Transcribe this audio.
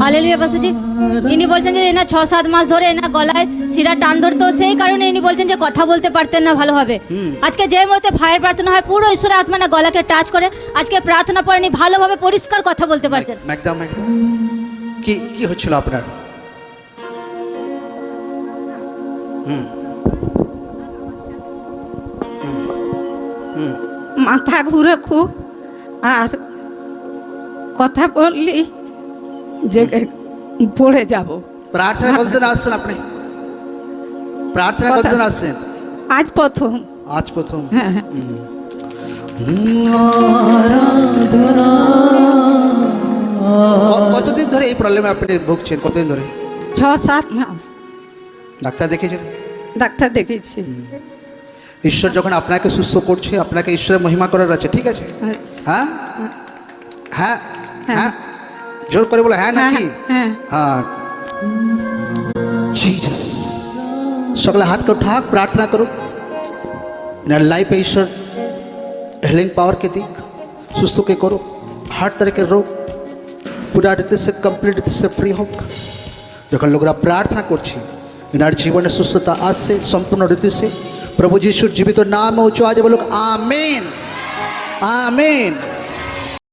Hallelujah পাস্টারজি। ইনি বলছেন যে এনা 6-7 মাস ধরে এনা গলায় শিরা টান ধরতো, সেই কারণে ইনি বলছেন যে কথা বলতে পারতেন না ভালোভাবে। আজকে যে মুহূর্তে ভাইয়ের প্রার্থনা হয় পুরো ঈশ্বরের আত্মা না গলাকে টাচ করে আজকে প্রার্থনা পরে ইনি ভালোভাবে পরিষ্কার কথা বলতে পারছেন। একদম একদম। কি কি হচ্ছিল আপনার? মাথা ঘুরে খুব, আর কথা বললি যে পড়ে যাব। প্রার্থনা কতদিন আসছেন আপনি? প্রার্থনা কতদিন আসছেন? আজ প্রথম। আজ প্রথম। হ্যাঁ, কতদিন ধরে এই প্রবলেমে আপনি ভুগছেন? কতদিন ধরে? 6-7 মাস ডাক্তার দেখেছেন? ডাক্তার দেখেছি। ঈশ্বর যখন আপনাকে সুস্থ করছে, আপনাকে ঈশ্বরের মহিমা করার আছে, ঠিক আছে? আচ্ছা। হ্যাঁ হ্যাঁ হ্যাঁ, জোর করে বলো হ্যাঁ নাকি? হ্যাঁ, হ্যাঁ। জিসাস, সকলে हाथ को उठा प्रार्थना करो। इनर लाइफ पे ईश्वर हिलिंग पावर के दिख, सुस्त के करो। हर तरह के रोग पूरा रीति से कंप्लीट रीति से फ्री হোক। যখন লোকরা প্রার্থনা করছে ইনার জীবনে সুস্থতা আসছে সম্পূর্ণ রীতি से। प्रभु यीशु जीवित नाम उच्च आज बोलो आमीन आमीन।